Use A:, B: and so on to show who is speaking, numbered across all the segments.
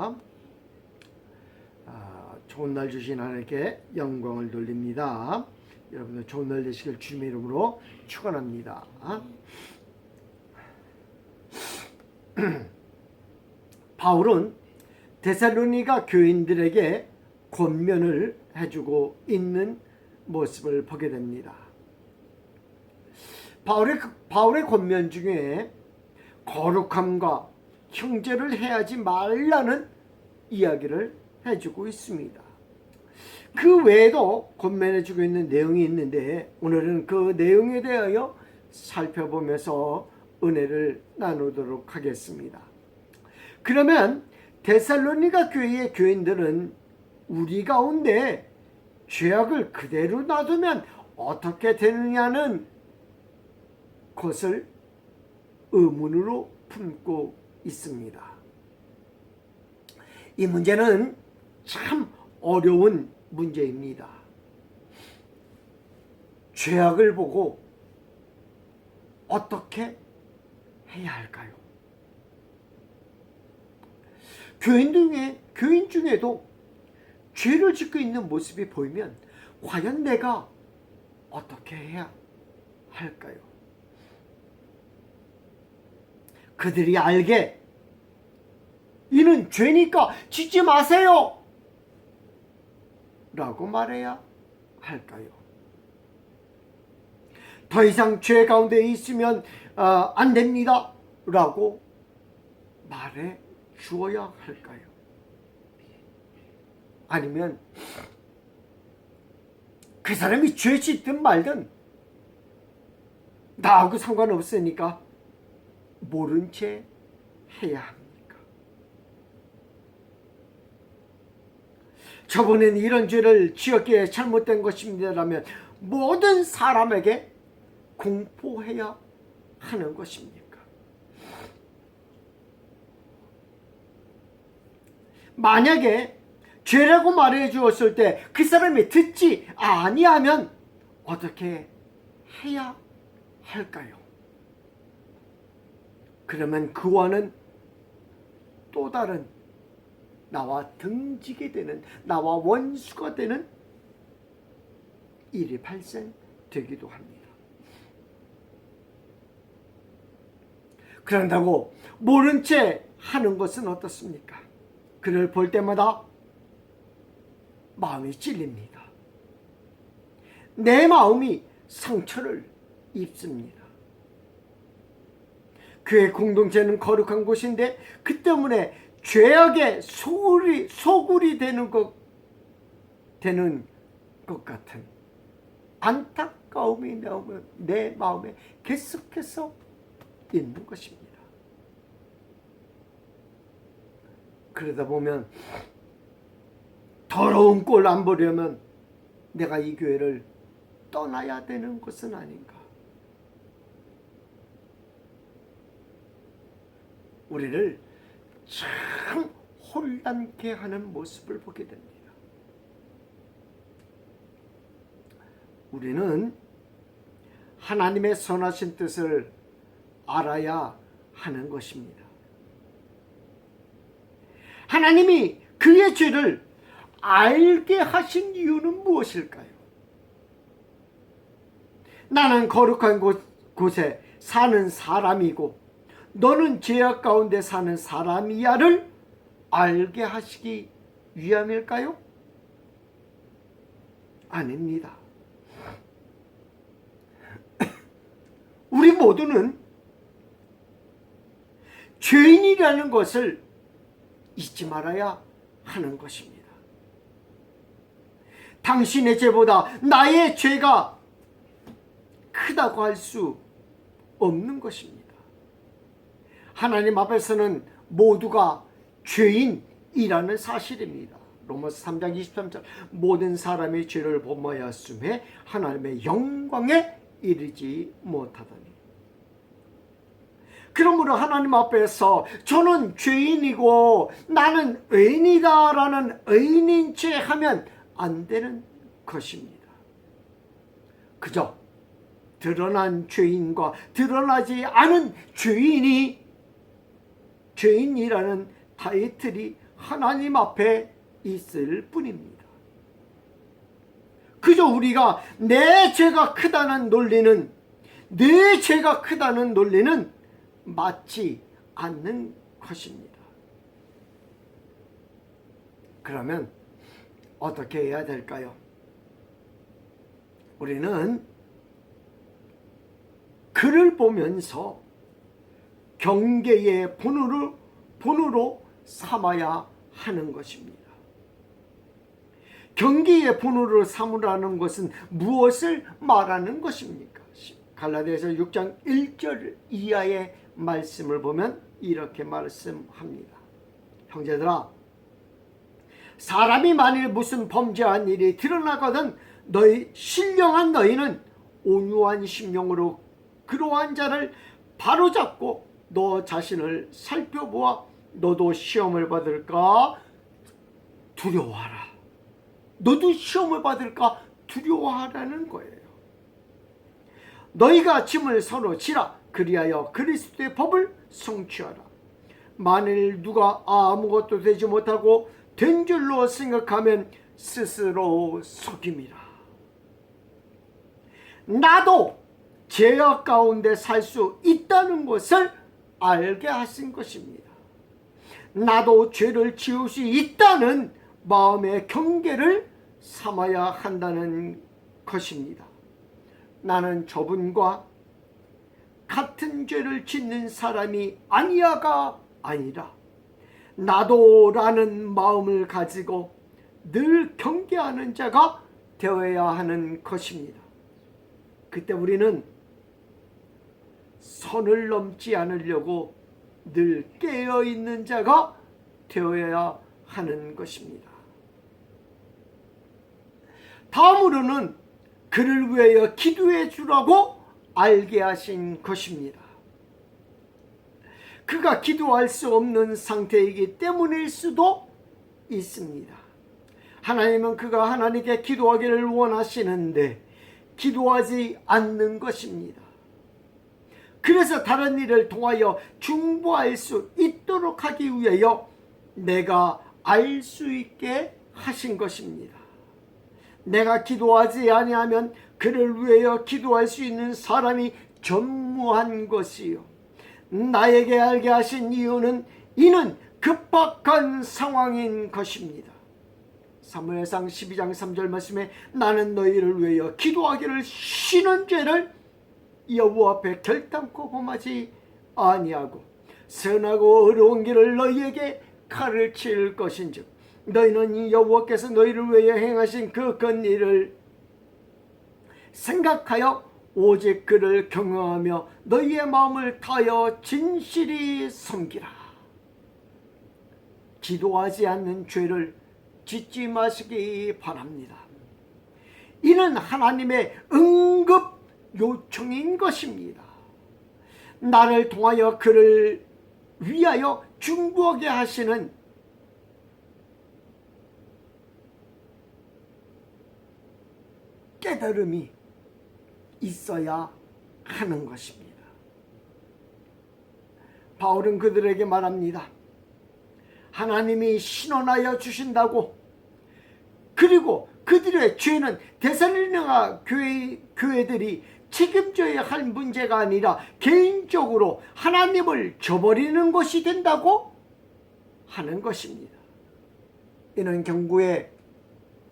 A: 합니다. 좋은 날 주신 하나님께 영광을 돌립니다. 여러분들 좋은 날 되시길 주님의 이름으로 축원합니다. 바울은 데살로니가 교인들에게 권면을 해주고 있는 모습을 보게 됩니다. 바울의 권면 중에 거룩함과 형제를 해하지 말라는 이야기를 해주고 있습니다. 그 외에도 권면해주고 있는 내용이 있는데 오늘은 그 내용에 대하여 살펴보면서 은혜를 나누도록 하겠습니다. 그러면 데살로니가 교회의 교인들은 우리 가운데 죄악을 그대로 놔두면 어떻게 되느냐는 것을 의문으로 품고 있습니다. 이 문제는 참 어려운 문제입니다. 죄악을 보고 어떻게 해야 할까요? 교인 중에도 죄를 짓고 있는 모습이 보이면 과연 내가 어떻게 해야 할까요? 그들이 알게 이는 죄니까 짓지 마세요 라고 말해야 할까요? 더 이상 죄 가운데 있으면 안 됩니다 라고 말해 주어야 할까요? 아니면 그 사람이 죄 짓든 말든 나하고 상관없으니까 모른 채 해야 합니까? 저번엔 이런 죄를 지었기에 잘못된 것입니다라면 모든 사람에게 공포해야 하는 것입니까? 만약에 죄라고 말해 주었을 때 그 사람이 듣지 아니하면 어떻게 해야 할까요? 그러면 그와는 또 다른 나와 등지게 되는, 나와 원수가 되는 일이 발생되기도 합니다. 그런다고 모른 채 하는 것은 어떻습니까? 그를 볼 때마다 마음이 찔립니다. 내 마음이 상처를 입습니다. 그의 공동체는 거룩한 곳인데 그 때문에 죄악의 소굴이 되는 것 같은 안타까움이 내 마음에 계속해서 있는 것입니다. 그러다 보면 더러운 꼴 안 보려면 내가 이 교회를 떠나야 되는 것은 아닌가? 우리를 참 혼란케 하는 모습을 보게 됩니다. 우리는 하나님의 선하신 뜻을 알아야 하는 것입니다. 하나님이 그의 죄를 알게 하신 이유는 무엇일까요? 나는 거룩한 곳에 사는 사람이고 너는 죄악 가운데 사는 사람이야를 알게 하시기 위함일까요? 아닙니다. 우리 모두는 죄인이라는 것을 잊지 말아야 하는 것입니다. 당신의 죄보다 나의 죄가 크다고 할 수 없는 것입니다. 하나님 앞에서는 모두가 죄인이라는 사실입니다. 로마서 3장 23절 모든 사람이 죄를 범하였음에 하나님의 영광에 이르지 못하더니. 그러므로 하나님 앞에서 저는 죄인이고 나는 의인이다라는 의인인 채 하면 안 되는 것입니다. 그저 드러난 죄인과 드러나지 않은 죄인이라는 타이틀이 하나님 앞에 있을 뿐입니다. 그저 우리가 내 죄가 크다는 논리는 맞지 않는 것입니다. 그러면 어떻게 해야 될까요? 우리는 그를 보면서 경계의 본으로 삼아야 하는 것입니다. 경계의 본으로 삼으라는 것은 무엇을 말하는 것입니까? 갈라디아서 6장 1절 이하의 말씀을 보면 이렇게 말씀합니다. 형제들아, 사람이 만일 무슨 범죄한 일이 드러나거든 신령한 너희는 온유한 심령으로 그러한 자를 바로잡고 너 자신을 살펴보아 너도 시험을 받을까 두려워하라. 너도 시험을 받을까 두려워하라는 거예요. 너희가 짐을 서로 지라. 그리하여 그리스도의 법을 성취하라. 만일 누가 아무것도 되지 못하고 된 줄로 생각하면 스스로 속임이라. 나도 죄악 가운데 살 수 있다는 것을 알게 하신 것입니다. 나도 죄를 지을 수 있다는 마음의 경계를 삼아야 한다는 것입니다. 나는 저분과 같은 죄를 짓는 사람이 아니야가 아니라 나도라는 마음을 가지고 늘 경계하는 자가 되어야 하는 것입니다. 그때 우리는 선을 넘지 않으려고 늘 깨어있는 자가 되어야 하는 것입니다. 다음으로는 그를 위하여 기도해 주라고 알게 하신 것입니다. 그가 기도할 수 없는 상태이기 때문일 수도 있습니다. 하나님은 그가 하나님께 기도하기를 원하시는데 기도하지 않는 것입니다. 그래서 다른 일을 통하여 중보할 수 있도록 하기 위하여 내가 알 수 있게 하신 것입니다. 내가 기도하지 아니하면 그를 위하여 기도할 수 있는 사람이 전무한 것이요, 나에게 알게 하신 이유는 이는 급박한 상황인 것입니다. 사무엘상 12장 3절 말씀에 나는 너희를 위하여 기도하기를 쉬는 죄를 여호와 앞에 결단코 범하지 아니하고 선하고 어려운 길을 너희에게 가르칠 것인즉 너희는 이 여호와께서 너희를 위하여 행하신 그 큰 일을 생각하여 오직 그를 경외하며 너희의 마음을 다하여 진실이 섬기라. 기도하지 않는 죄를 짓지 마시기 바랍니다. 이는 하나님의 응급 요청인 것입니다. 나를 통하여 그를 위하여 중보하게 하시는 깨달음이 있어야 하는 것입니다. 바울은 그들에게 말합니다. 하나님이 신원하여 주신다고, 그리고 그들의 죄는 데살로니가 교회들이 책임져야 할 문제가 아니라 개인적으로 하나님을 저버리는 것이 된다고 하는 것입니다. 이는 경고의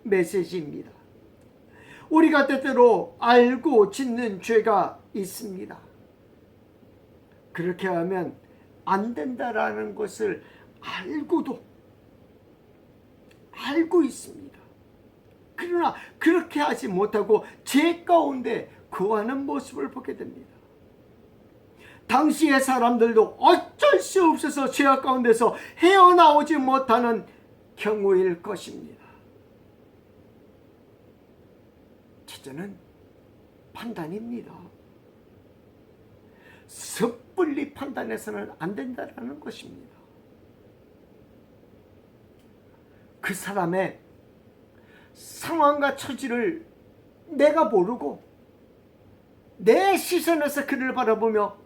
A: 메시지입니다. 우리가 때때로 알고 짓는 죄가 있습니다. 그렇게 하면 안 된다라는 것을 알고 있습니다. 그러나 그렇게 하지 못하고 죄 가운데 거하는 모습을 보게 됩니다. 당시의 사람들도 어쩔 수 없어서 죄악 가운데서 헤어나오지 못하는 경우일 것입니다. 첫째는 판단입니다. 섣불리 판단해서는 안 된다는 것입니다. 그 사람의 상황과 처지를 내가 모르고 내 시선에서 그를 바라보며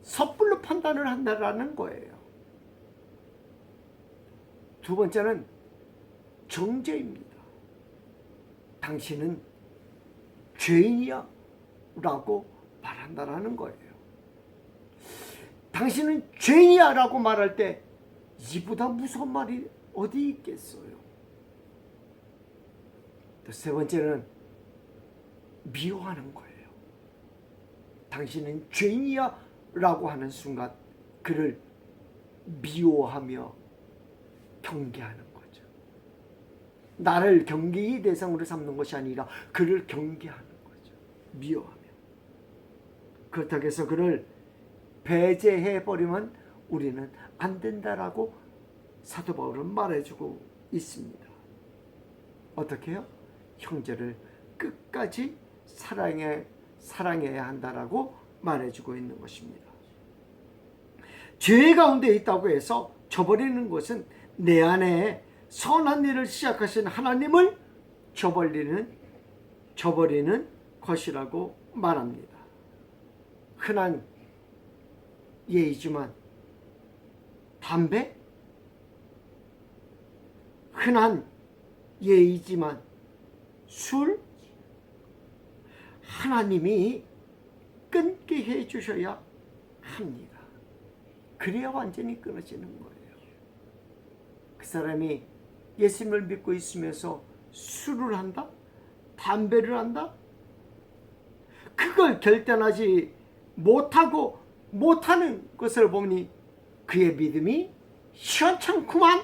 A: 섣불리 판단을 한다는 거예요. 두 번째는 정죄입니다. 당신은 죄인이야 라고 말한다라는 거예요. 당신은 죄인이야 라고 말할 때 이보다 무서운 말이 어디 있겠어요. 또 세 번째는 미워하는 거예요. 당신은 죄인이야 라고 하는 순간 그를 미워하며 경계하는 거죠. 나를 경계의 대상으로 삼는 것이 아니라 그를 경계하는 거죠. 미워하며. 그렇다고 해서 그를 배제해버리면 우리는 안 된다라고 사도 바울은 말해주고 있습니다. 어떻게 해요? 형제를 끝까지 사랑해야 한다라고 말해주고 있는 것입니다. 죄 가운데 있다고 해서 저버리는 것은 내 안에 선한 일을 시작하신 하나님을 저버리는 것이라고 말합니다. 흔한 예이지만 담배? 흔한 예이지만 술? 하나님이 끊게 해주셔야 합니다. 그래야 완전히 끊어지는 거예요. 그 사람이 예수님을 믿고 있으면서 술을 한다? 담배를 한다? 그걸 결단하지 못하는 것을 보니 그의 믿음이 시원찮구만,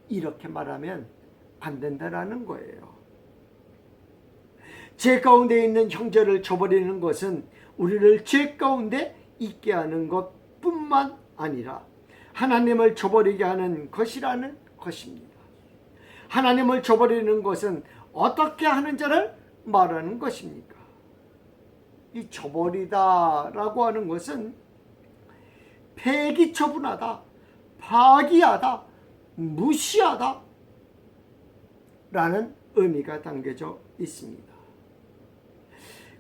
A: 이렇게 말하면 안 된다라는 거예요. 죄 가운데 있는 형제를 저버리는 것은 우리를 죄 가운데 있게 하는 것뿐만 아니라 하나님을 저버리게 하는 것이라는 것입니다. 하나님을 저버리는 것은 어떻게 하는 자를 말하는 것입니까? 이 저버리다라고 하는 것은 폐기처분하다, 파기하다, 무시하다 라는 의미가 담겨져 있습니다.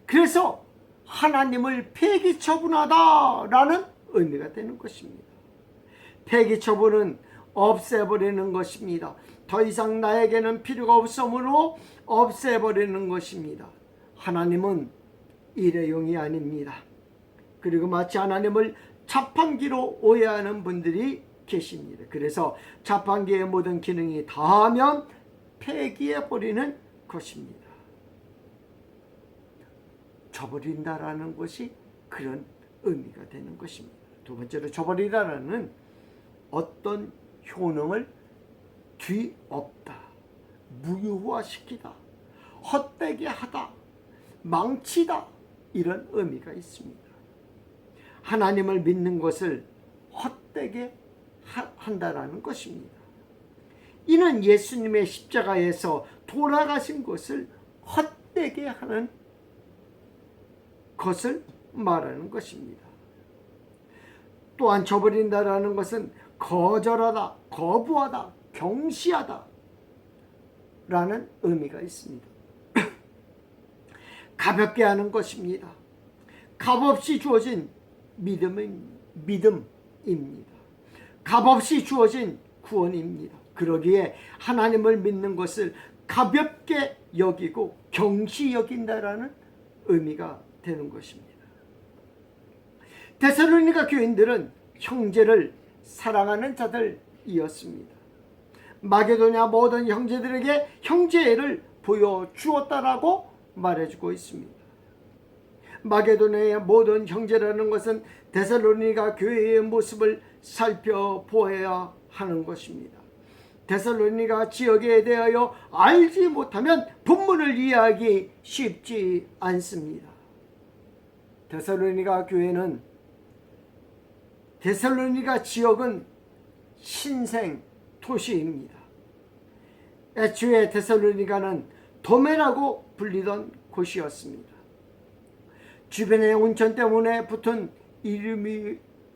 A: 그래서 하나님을 폐기처분하다라는 의미가 되는 것입니다. 폐기처분은 없애버리는 것입니다. 더 이상 나에게는 필요가 없으므로 없애버리는 것입니다. 하나님은 일회용이 아닙니다. 그리고 마치 하나님을 자판기로 오해하는 분들이 계십니다. 그래서 자판기의 모든 기능이 다하면 폐기해버리는 것입니다. 저버린다라는 것이 그런 의미가 되는 것입니다. 두 번째로 저버리다라는 어떤 효능을 뒤엎다, 무효화시키다, 헛되게 하다, 망치다, 이런 의미가 있습니다. 하나님을 믿는 것을 헛되게 한다라는 것입니다. 이는 예수님의 십자가에서 돌아가신 것을 헛되게 하는 것을 말하는 것입니다. 또한 저버린다라는 것은 거절하다, 거부하다, 경시하다 라는 의미가 있습니다. 가볍게 하는 것입니다. 값없이 주어진 믿음입니다. 값없이 주어진 구원입니다. 그러기에 하나님을 믿는 것을 가볍게 여기고 경시 여긴다라는 의미가 되는 것입니다. 데살로니가 교인들은 형제를 사랑하는 자들이었습니다. 마게도냐 모든 형제들에게 형제애를 보여주었다라고 말해주고 있습니다. 마게도냐의 모든 형제라는 것은 데살로니가 교회의 모습을 살펴보아야 하는 것입니다. 데살로니가 지역에 대하여 알지 못하면 본문을 이해하기 쉽지 않습니다. 데살로니가 교회는, 데살로니가 지역은 신생 도시입니다. 애초에 데살로니가는 도매라고 불리던 곳이었습니다. 주변의 온천 때문에 붙은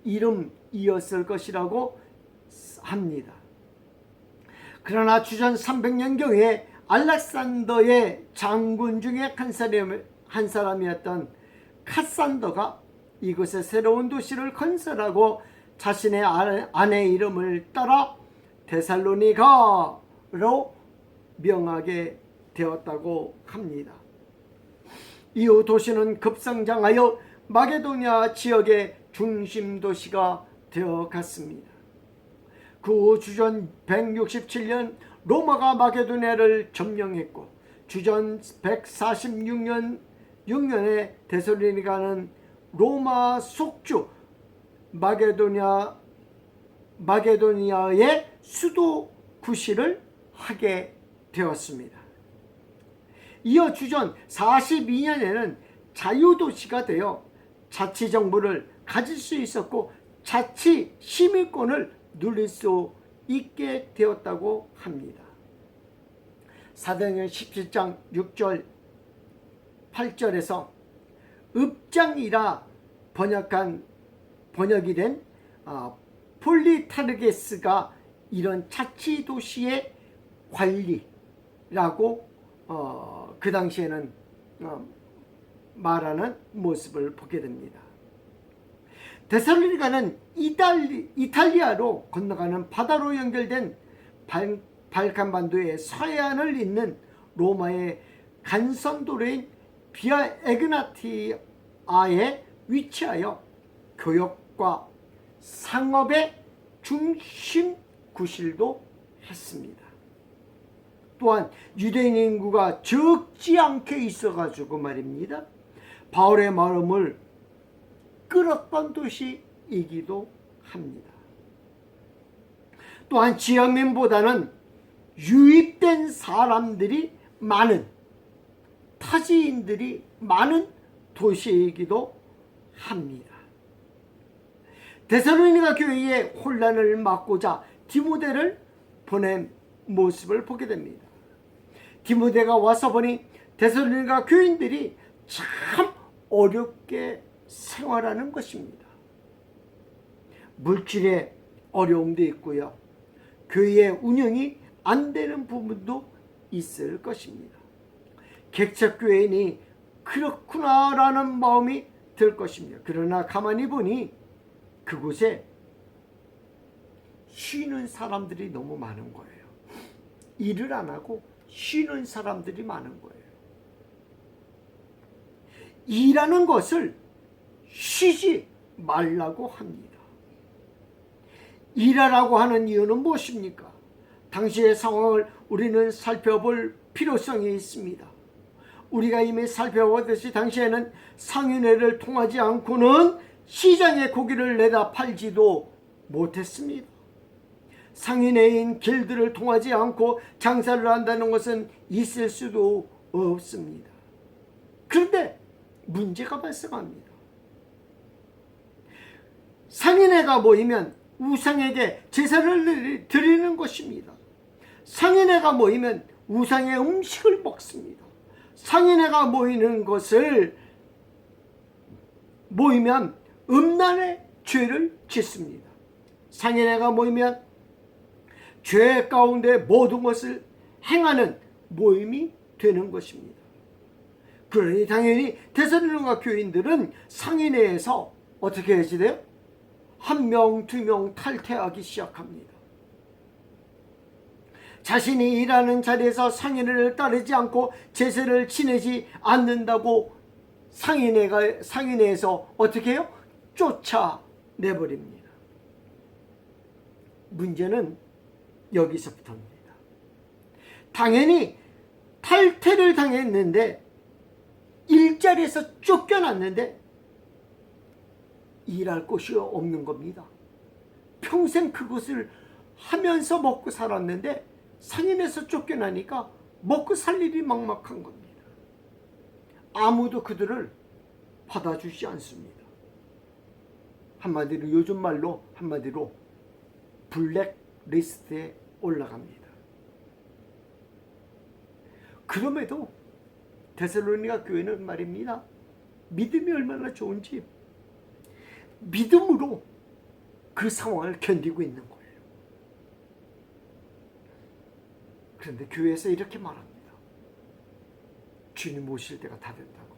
A: 이름이었을 것이라고 합니다. 그러나 주전 300년경에 알렉산더의 장군 중에 한 사람이었던 카산더가 이곳에 새로운 도시를 건설하고 자신의 아내 이름을 따라 데살로니가로 명하게 되었다고 합니다. 이후 도시는 급성장하여 마게도니아 지역의 중심 도시가 되어갔습니다. 그 후 주전 167년 로마가 마게도니아를 점령했고 주전 146년에 데살로니가는 로마 속주 마게도니아의 수도 구실을 하게 되었습니다. 이어 주전 42년에는 자유도시가 되어 자치정부를 가질 수 있었고 자치 시민권을 누릴 수 있게 되었다고 합니다. 사도행전 17장 6절 8절에서 읍장이라 번역이 된 폴리타르게스가 이런 자치도시의 관리라고 그 당시에는 말하는 모습을 보게 됩니다. 데살로니가는 이탈리아로 건너가는 바다로 연결된 발칸반도의 서해안을 잇는 로마의 간선도로인 비아 에그나티아에 위치하여 교역과 상업의 중심 구실도 했습니다. 또한 유대인 인구가 적지 않게 있어가지고 말입니다. 바울의 마음을 끌었던 도시이기도 합니다. 또한 지역민보다는 유입된 사람들이 많은 타지인들이 많은 도시이기도 합니다. 데살로니가 교회의 혼란을 막고자 디모데를 보낸 모습을 보게 됩니다. 디모데가 와서 보니 데살로니가 교인들이 참 어렵게 생활하는 것입니다. 물질의 어려움도 있고요. 교회의 운영이 안 되는 부분도 있을 것입니다. 객석교회인이 그렇구나라는 마음이 들 것입니다. 그러나 가만히 보니 그곳에 쉬는 사람들이 너무 많은 거예요. 일을 안 하고 쉬는 사람들이 많은 거예요. 일하는 것을 쉬지 말라고 합니다. 일하라고 하는 이유는 무엇입니까? 당시의 상황을 우리는 살펴볼 필요성이 있습니다. 우리가 이미 살펴보듯이 당시에는 상인회를 통하지 않고는 시장에 고기를 내다 팔지도 못했습니다. 상인회인 길들을 통하지 않고 장사를 한다는 것은 있을 수도 없습니다. 그런데 문제가 발생합니다. 상인회가 모이면 우상에게 제사를 드리는 것입니다. 상인회가 모이면 우상의 음식을 먹습니다. 상인회가 모이면 음란의 죄를 짓습니다. 상인회가 모이면 죄 가운데 모든 것을 행하는 모임이 되는 것입니다. 그러니 당연히 데살로니가 교인들은 상인회에서 어떻게 해야지 돼요? 한 명, 두 명 탈퇴하기 시작합니다. 자신이 일하는 자리에서 상인회를 따르지 않고 제사를 지내지 않는다고 상인회에서 어떻게 해요? 쫓아내버립니다. 문제는 여기서부터입니다. 당연히 탈퇴를 당했는데 일자리에서 쫓겨났는데 일할 곳이 없는 겁니다. 평생 그것을 하면서 먹고 살았는데 상인에서 쫓겨나니까 먹고 살 일이 막막한 겁니다. 아무도 그들을 받아주지 않습니다. 한마디로 요즘 말로 블랙리스트에 올라갑니다. 그럼에도 데살로니가 교회는 말입니다. 믿음이 얼마나 좋은지 믿음으로 그 상황을 견디고 있는 거예요. 그런데 교회에서 이렇게 말합니다. 주님 오실 때가 다 된다고.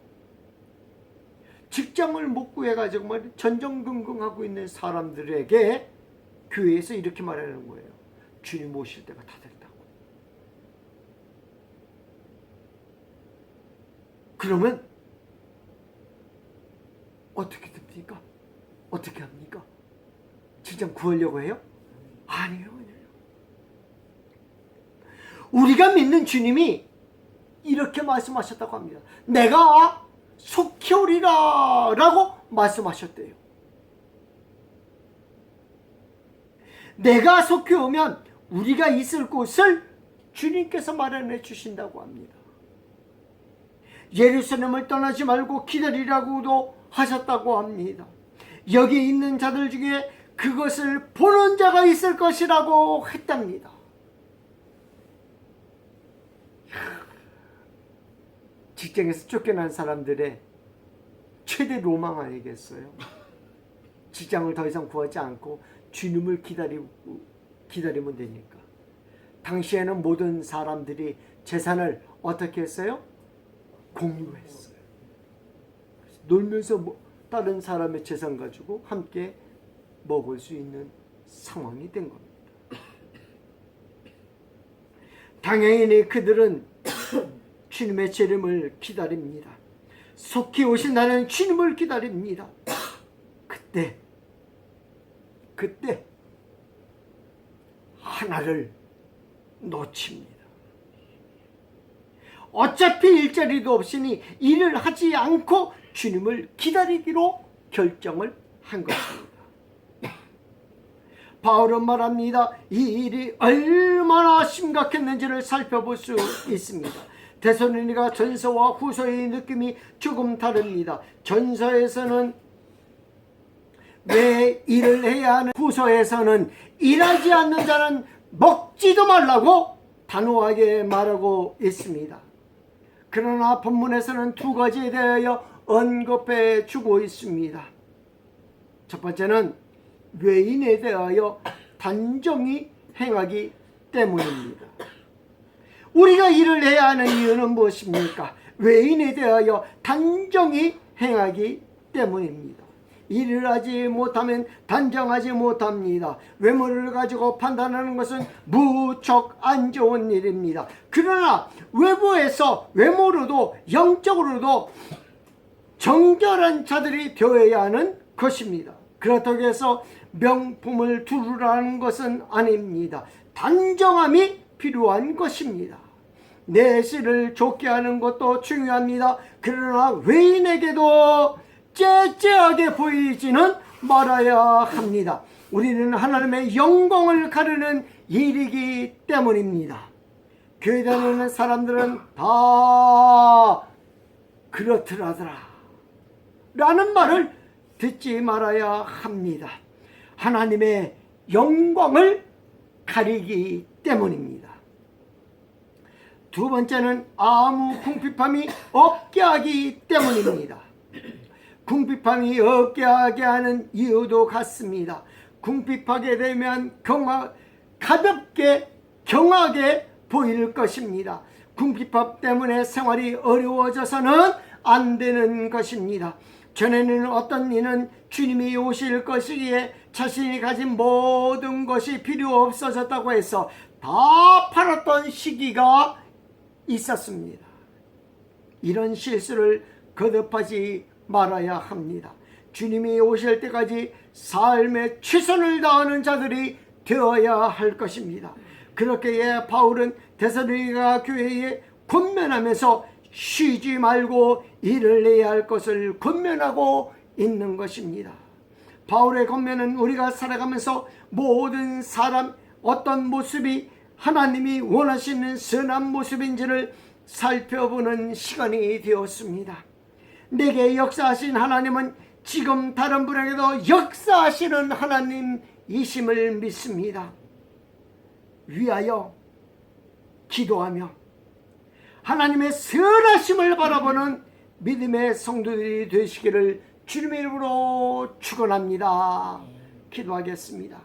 A: 직장을 못 구해가지고 전전긍긍하고 있는 사람들에게 교회에서 이렇게 말하는 거예요. 주님 오실 때가 다 됐다고. 그러면 어떻게 됩니까? 어떻게 합니까? 진짜 구하려고 해요? 아니에요. 우리가 믿는 주님이 이렇게 말씀하셨다고 합니다. 내가 속히 오리라 라고 말씀하셨대요. 내가 속히 오면 우리가 있을 곳을 주님께서 마련해 주신다고 합니다. 예루살렘을 떠나지 말고 기다리라고도 하셨다고 합니다. 여기 있는 자들 중에 그것을 보는 자가 있을 것이라고 했답니다. 직장에서 쫓겨난 사람들의 최대 로망 아니겠어요? 직장을 더 이상 구하지 않고 주님을 기다리면 되니까. 당시에는 모든 사람들이 재산을 어떻게 했어요? 공유했어요. 놀면서 다른 사람의 재산 가지고 함께 먹을 수 있는 상황이 된 겁니다. 당연히 그들은 주님의 재림을 기다립니다. 속히 오신다는 주님을 기다립니다. 그때 하나를 놓칩니다. 어차피 일자리도 없으니 일을 하지 않고 주님을 기다리기로 결정을 한 것입니다. 바울은 말합니다. 이 일이 얼마나 심각했는지를 살펴볼 수 있습니다. 데살로니가 전서와 후서의 느낌이 조금 다릅니다. 전서에서는 왜 일을 해야 하는, 후서에서는 일하지 않는 자는 먹지도 말라고 단호하게 말하고 있습니다. 그러나 본문에서는 두 가지에 대하여 언급해 주고 있습니다. 첫 번째는 외인에 대하여 단정히 행하기 때문입니다. 우리가 일을 해야 하는 이유는 무엇입니까? 외인에 대하여 단정히 행하기 때문입니다. 일을 하지 못하면 단정하지 못합니다. 외모를 가지고 판단하는 것은 무척 안 좋은 일입니다. 그러나 외모로도 영적으로도 정결한 자들이 되어야 하는 것입니다. 그렇다고 해서 명품을 두르라는 것은 아닙니다. 단정함이 필요한 것입니다. 내실을 좋게 하는 것도 중요합니다. 그러나 외인에게도 째째하게 보이지는 말아야 합니다. 우리는 하나님의 영광을 가르는 일이기 때문입니다. 교회 다니는 사람들은 다 그렇더라더라 라는 말을 듣지 말아야 합니다. 하나님의 영광을 가리기 때문입니다. 두 번째는 아무 궁핍함이 없게 하기 때문입니다. 궁핍함이 없게 하게 하는 이유도 같습니다. 궁핍하게 되면 가볍게 경하게 보일 것입니다. 궁핍함 때문에 생활이 어려워져서는 안 되는 것입니다. 전에는 어떤 이는 주님이 오실 것이기에 자신이 가진 모든 것이 필요 없어졌다고 해서 다 팔았던 시기가 있었습니다. 이런 실수를 거듭하지 말아야 합니다. 주님이 오실 때까지 삶에 최선을 다하는 자들이 되어야 할 것입니다. 그렇게 바울은 데살로니가 교회에 권면하면서 쉬지 말고 일을 해야 할 것을 권면하고 있는 것입니다. 바울의 권면은 우리가 살아가면서 모든 사람 어떤 모습이 하나님이 원하시는 선한 모습인지를 살펴보는 시간이 되었습니다. 내게 역사하신 하나님은 지금 다른 분에게도 역사하시는 하나님이심을 믿습니다. 위하여 기도하며 하나님의 선하심을 바라보는 믿음의 성도들이 되시기를 주님의 이름으로 축원합니다. 기도하겠습니다.